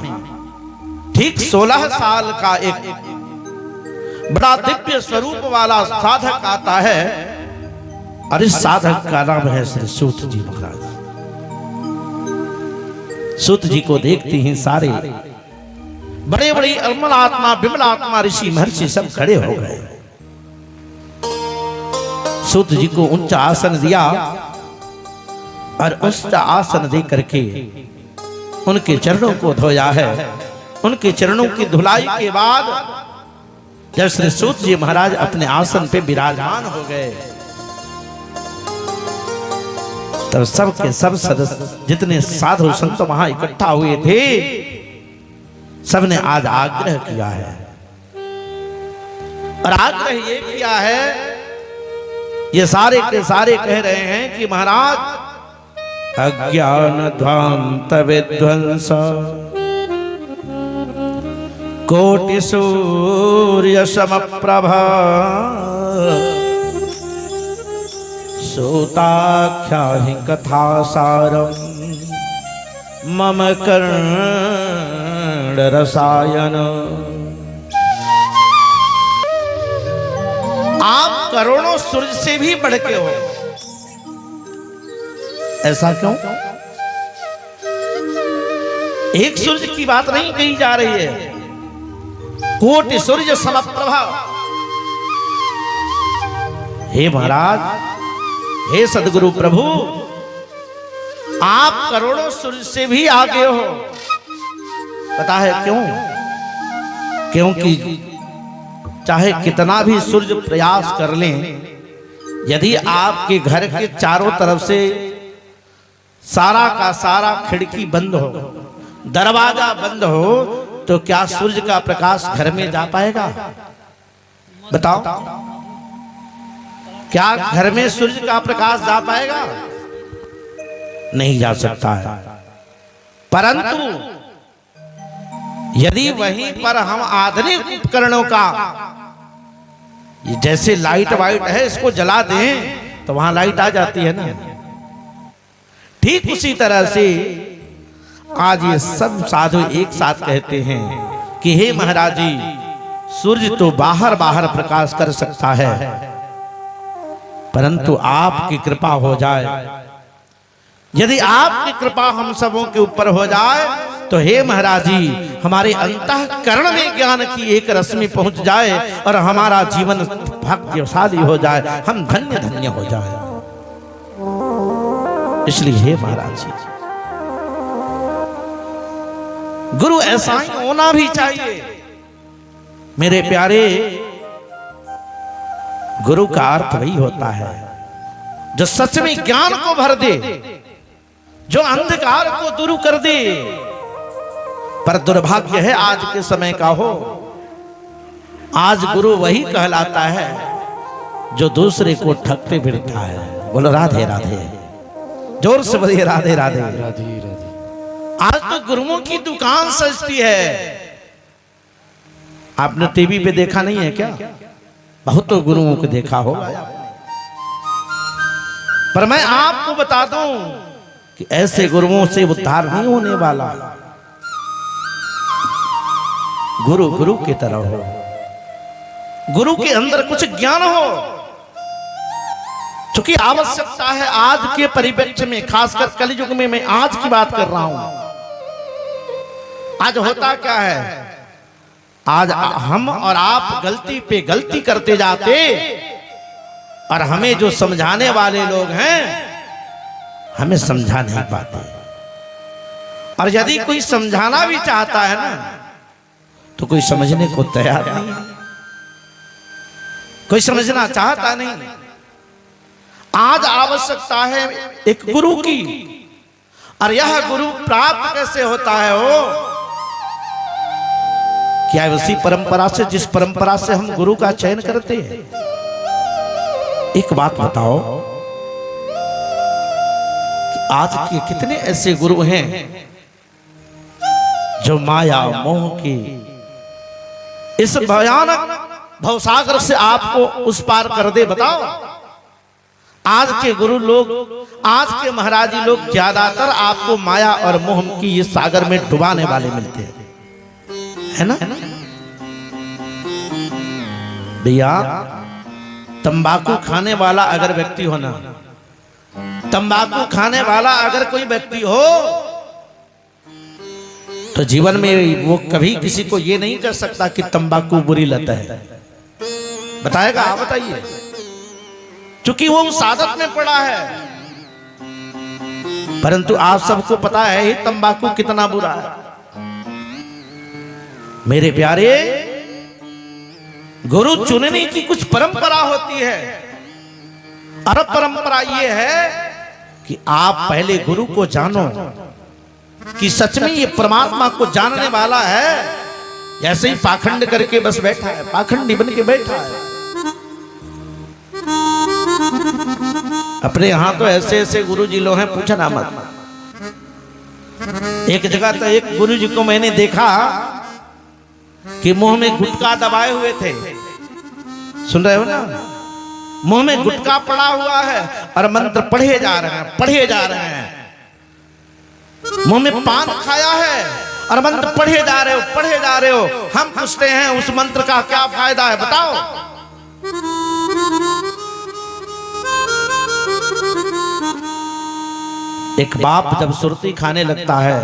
ठीक 16 साल का एक बड़ा दिव्य स्वरूप वाला साधक आता है और इस साधक का नाम है श्री सूत जी महाराज। सूत जी को देखते ही सारे बड़े बड़े अमलात्मा विमलात्मा ऋषि महर्षि सब खड़े हो गए। सूत जी को ऊंचा आसन दिया और ऊंचा आसन दे करके उनके चरणों को धोया है। उनके चरणों की धुलाई के बाद जब श्री सूत जी महाराज अपने आसन पे विराजमान हो गए, तब सब के सब सदस्य जितने साधु संत वहां इकट्ठा हुए थे, सबने आज आग्रह किया है। और आग्रह ये किया है, ये सारे के सारे कह रहे हैं कि महाराज अज्ञान ध्वांत विध्वंस कोटि सूर्य समप्रभा सूताख्या हि कथा सारम मम कर्ण रसायन। आप करोड़ों सूर्य से भी बढ़ के हो। ऐसा क्यों? एक सूर्य की बात नहीं कही जा रही है, कोटि सूर्य समप्रभा। हे महाराज, हे सदगुरु प्रभु, आप करोड़ों सूर्य से भी आगे हो। पता है क्यों? क्योंकि चाहे कितना भी सूर्य प्रयास कर लें, यदि आपके घर के चारों तरफ से सारा का सारा खिड़की बंद हो, दरवाजा बंद हो, तो क्या सूर्य का प्रकाश घर में जा पाएगा? बताओ, क्या घर में सूर्य का प्रकाश जा पाएगा? नहीं जा सकता है। परंतु यदि वहीं पर हम आधुनिक उपकरणों का, जैसे लाइट वाइट है, इसको जला दें तो वहां लाइट आ जाती है ना, ठीक उसी तरह से आज ये सब साधु एक साथ कहते हैं कि हे महाराज जी, सूर्य तो बाहर बाहर प्रकाश कर सकता है, परंतु आपकी कृपा हो जाए, यदि आपकी कृपा हम सबों के ऊपर हो जाए, तो हे महाराज जी, हमारे अंतःकरण में ज्ञान की एक रश्मि पहुंच जाए और हमारा जीवन भाग्यशाली हो जाए, हम धन्य धन्य हो जाए। इसलिए हे महाराज जी, गुरु ऐसा ही होना भी चाहिए। मेरे प्यारे, गुरु का अर्थ वही होता है जो सच में ज्ञान को भर दे, जो अंधकार को दूर कर दे। पर दुर्भाग्य है आज के समय का हो, आज गुरु वही कहलाता है जो दूसरे को ठगते फिरता है। बोलो राधे राधे, जोर से बोलिए राधे राधे। आज तो गुरुओं की दुकान सजती है। आपने टीवी पे देखा नहीं है क्या? बहुत तो गुरुओं को देखा होगा, पर मैं आपको बता दूं कि ऐसे गुरुओं से उद्धार नहीं होने वाला। गुरु गुरु की तरह हो, गुरु के अंदर कुछ ज्ञान हो, क्योंकि आवश्यकता है आज के परिप्रेक्ष्य में, खासकर कलयुग में मैं आज की बात कर रहा हूं। आज होता क्या है, आज हम और आप गलती पे गलती करते जाते, और हमें जो समझाने वाले लोग हैं हमें समझा नहीं पाते। और यदि कोई समझाना भी चाहता है ना, तो कोई समझने को तैयार नहीं, कोई समझना चाहता नहीं। आज आवश्यकता है एक गुरु की, और यह गुरु प्राप्त कैसे होता है? हो क्या उसी परंपरा से जिस परंपरा से हम गुरु का चयन करते हैं। एक बात बताओ कि आज के कितने ऐसे गुरु हैं जो माया मोह की इस भयानक भवसागर से आपको उस पार कर दे? बताओ, आज के गुरु लोग, आज के महाराजी लोग ज्यादातर आपको माया और मोह की इस सागर में डुबाने वाले मिलते हैं, है ना भैया? तंबाकू खाने वाला अगर व्यक्ति हो ना, तंबाकू खाने वाला अगर कोई व्यक्ति हो, तो जीवन में वो कभी किसी को ये नहीं कर सकता कि तंबाकू बुरी लत है। बताएगा? आप बताइए, क्योंकि वो उस आदत में पड़ा है। परंतु आप सबको पता है ही तंबाकू कितना बुरा है। मेरे प्यारे, गुरु चुनने की कुछ परंपरा होती है, और परंपरा ये है कि आप पहले गुरु को जानो कि सच में ये परमात्मा को जानने वाला है। ऐसे ही पाखंड करके बस बैठा है, पाखंडी बन के बैठा है। अपने यहां तो ऐसे ऐसे गुरु जी लोग हैं, पूछना मत। एक जगह तो एक गुरु जी को मैंने देखा कि मुंह में गुटखा दबाए हुए थे। सुन रहे हो ना? मुंह में गुटखा पड़ा हुआ है और मंत्र पढ़े जा रहे हैं, पढ़े जा रहे हैं। मुंह में पान खाया है और मंत्र पढ़े जा रहे हो, पढ़े जा रहे हो। हम पूछते हैं उस मंत्र का क्या फायदा है? बताओ। एक बाप जब सुरती खाने लगता है,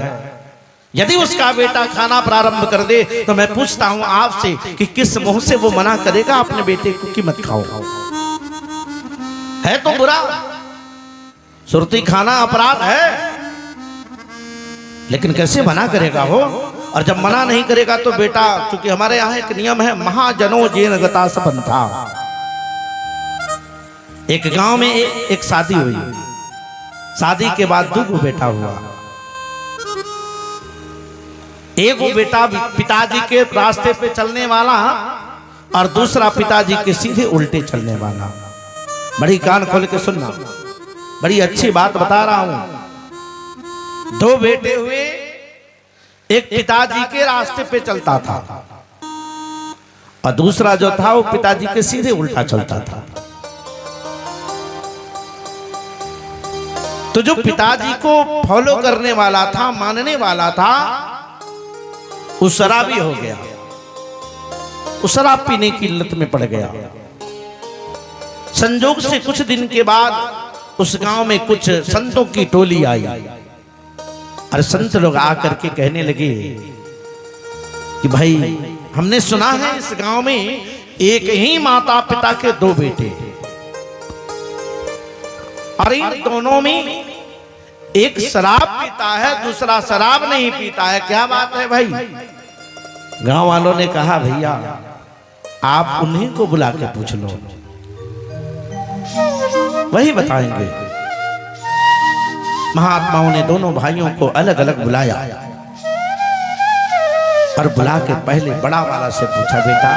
यदि उसका बेटा खाना प्रारंभ कर दे, तो मैं पूछता हूं आपसे कि किस मुंह से वो मना करेगा अपने बेटे को कि मत खाओ? है तो बुरा, सुरती खाना अपराध है। लेकिन कैसे मना करेगा हो? और जब मना नहीं करेगा तो बेटा, चूंकि हमारे यहाँ एक नियम है, महाजनो जेन गता सबंथा। एक गांव में एक शादी हुई, शादी के बाद 2 बेटा हुआ। एक वो बेटा पिताजी के रास्ते पे चलने वाला और दूसरा पिताजी के सीधे उल्टे चलने वाला। बड़ी कान खोल के सुनना, बड़ी अच्छी बात बता रहा हूं। 2 बेटे हुए, एक पिताजी के रास्ते पे चलता था और दूसरा जो था वो पिताजी के सीधे उल्टा चलता था। तो जो पिताजी को फॉलो करने वाला था, मानने वाला था, वो शराबी हो गया, वो शराब पीने की लत में पड़ गया। संजोग से कुछ दिन के बाद उस गांव में कुछ संतों की टोली आई और संत लोग आकर के कहने लगे कि भाई, हमने सुना है इस गांव में एक ही माता पिता के 2 बेटे, और इन दोनों में एक शराब पीता है, दूसरा शराब नहीं पीता है। क्या बात है भाई? गांव वालों ने कहा, भैया आप उन्हीं को बुला के पूछ लो, वही बताएंगे। महात्माओं ने दोनों भाइयों को अलग अलग बुलाया और बुला के पहले बड़ा वाला से पूछा, बेटा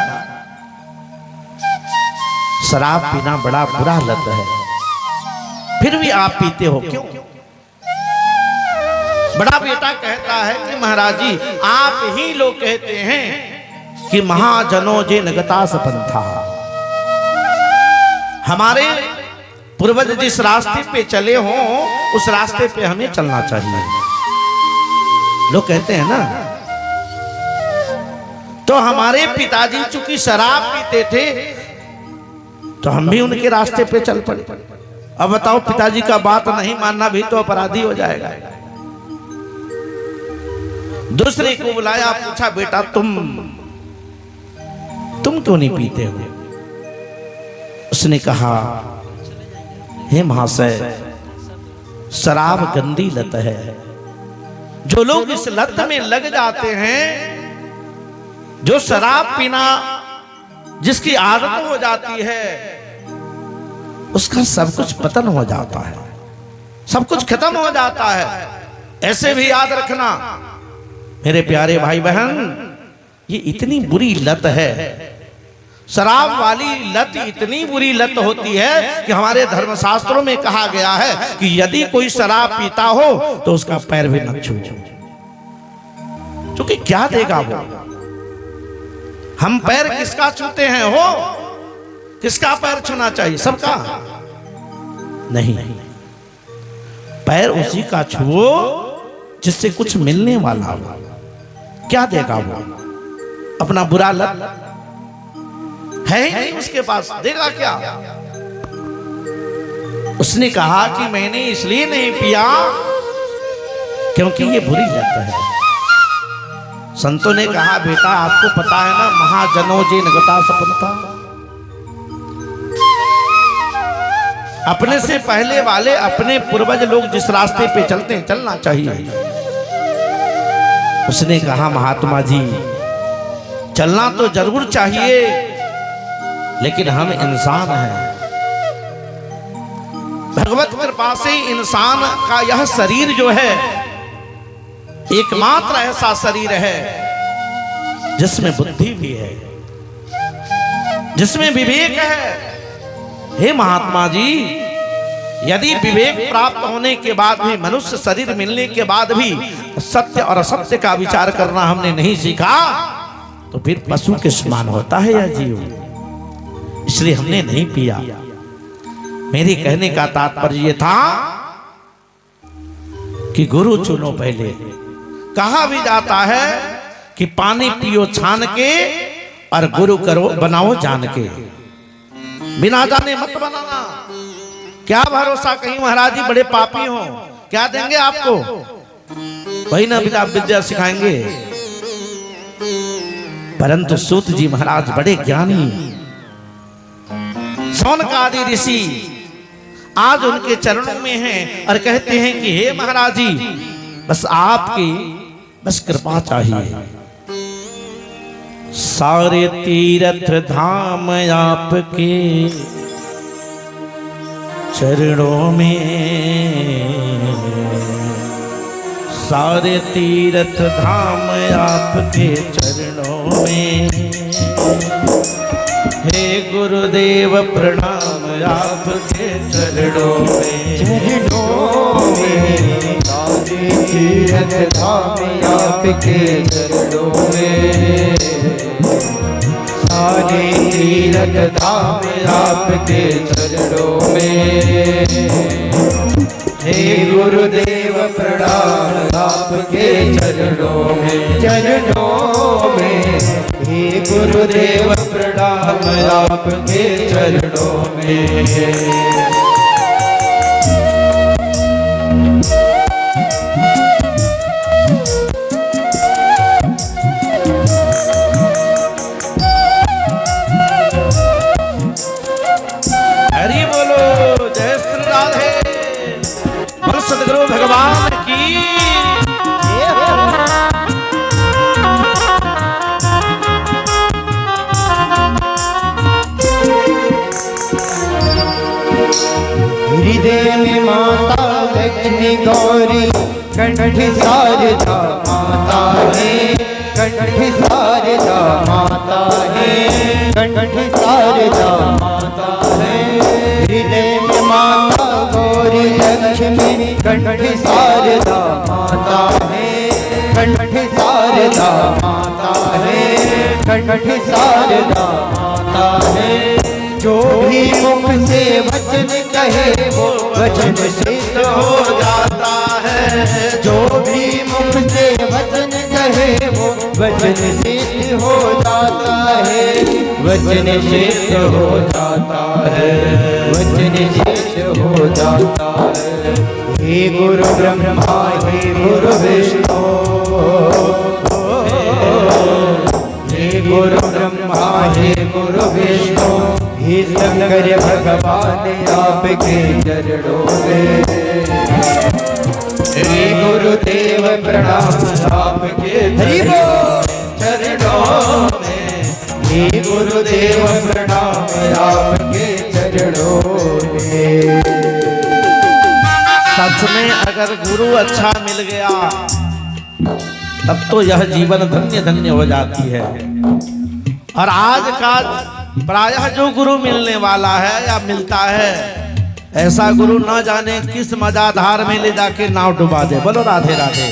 शराब पीना बड़ा बुरा लत है, फिर भी आप पीते हो क्यों? बड़ा बेटा कहता है कि महाराज जी, आप ही लोग कहते हैं कि महाजनो जे नगता सपंथा, हमारे पूर्वज जिस रास्ते पे चले हों उस रास्ते पे हमें चलना चाहिए। लोग कहते हैं ना। तो हमारे पिताजी चूंकि शराब पीते थे तो हम भी उनके रास्ते पे चल पड़े। अब बताओ, पिताजी का बात नहीं मानना भी तो अपराधी हो जाएगा। दूसरे को बुलाया, पूछा, बेटा तुम क्यों नहीं पीते हो? उसने कहा, हे महाशय, शराब गंदी लत है। जो लोग इस लत में लग जाते हैं, जो शराब पीना जिसकी आदत हो जाती है, उसका सब कुछ पतन हो जाता है, सब कुछ खत्म हो जाता है। ऐसे भी याद रखना मेरे प्यारे भाई बहन, ये इतनी बुरी लत है, शराब वाली लत इतनी बुरी लत होती है कि हमारे धर्मशास्त्रों में कहा गया है कि यदि कोई शराब पीता हो तो उसका पैर भी मत छूओ, क्योंकि क्या देगा वो? हम पैर किसका छूते हैं हो? किसका पैर छूना चाहिए? सबका नहीं, पैर उसी का छुओ जिससे कुछ मिलने वाला हो। क्या देगा वो? अपना बुरा लत है ही नहीं उसके पास, देगा क्या? उसने कहा कि मैंने इसलिए नहीं पिया क्योंकि ये बुरी लत है। संतों ने कहा, बेटा आपको पता है ना, महाजनो जे नगता सपंथा, अपने से पहले वाले, अपने पूर्वज लोग जिस रास्ते पे चलते हैं चलना चाहिए। उसने कहा, महात्मा जी चलना तो जरूर चाहिए, लेकिन हम इंसान हैं। भगवत कृपा से इंसान का यह शरीर जो है एकमात्र ऐसा शरीर है जिसमें बुद्धि भी है, जिसमें विवेक है। हे महात्मा जी, यदि विवेक प्राप्त होने के बाद भी, मनुष्य शरीर मिलने के बाद भी सत्य और असत्य का विचार करना हमने नहीं सीखा तो फिर पशु के समान होता है यह जीव। इसलिए हमने नहीं पिया। मेरे कहने का तात्पर्य यह था कि गुरु चुनो पहले। कहा भी जाता है कि पानी पियो छान के और गुरु करो बनाओ जान के, बिना जाने मत बनाना। क्या भरोसा कहीं महाराज जी बड़े पापी हो, क्या देंगे आपको? वही ना बिना विद्या सिखाएंगे। परंतु सूत जी महाराज बड़े ज्ञानी, सौनकादि ऋषि आज उनके चरणों में हैं और कहते हैं कि हे महाराज जी, बस आपकी बस कृपा चाहिए। सारे तीर्थ धाम आपके चरणों में, सारे तीर्थ धाम आपके चरणों में। हे गुरुदेव प्रणाम आपके चरणों में, चरणों में। सारे तीर्थ धाम आपके चरणों में, सारे तीर्थ धाम आपके चरणों में। हे गुरुदेव प्रणाम आपके चरणों में, चरणों में। हे गुरुदेव प्रणाम आपके चरणों में। हरि बोलो, जय श्री राधे। बोल सद्गुरु भगवान की। हृदय में माता लक्ष्मी गौरी, कंठ शारदा माता है, कंठ शारदा माता है, कंठ शारदा माता है। हृदय में माता गौरी लक्ष्मी, कंठ शारदा माता है, कंठ शारदा माता है, कंठ शारदा माता है। जो भी मुख से वचन कहे वो वचन सिद्ध हो जाता है। जो भी मुख से वचन कहे वो वचन सिद्ध हो जाता है, वचन सिद्ध हो जाता है, वचन सिद्ध हो जाता है। हे गुरु ब्रह्मा हे गुरु विष्णु, हे गुरु ब्रह्मा हे गुरु विष्णु, हे शंकर भगवान आपके चरणों में। हे गुरुदेव प्रणाम आपके चरणों में। हे गुरुदेव प्रणाम आपके चरणों में। सच में अगर गुरु अच्छा मिल गया तब तो यह जीवन धन्य धन्य हो जाती है। और आज का प्रायः जो गुरु मिलने वाला है या मिलता है, ऐसा गुरु न जाने किस मजाधार में ले जाके नाव डुबा दे। बोलो राधे राधे।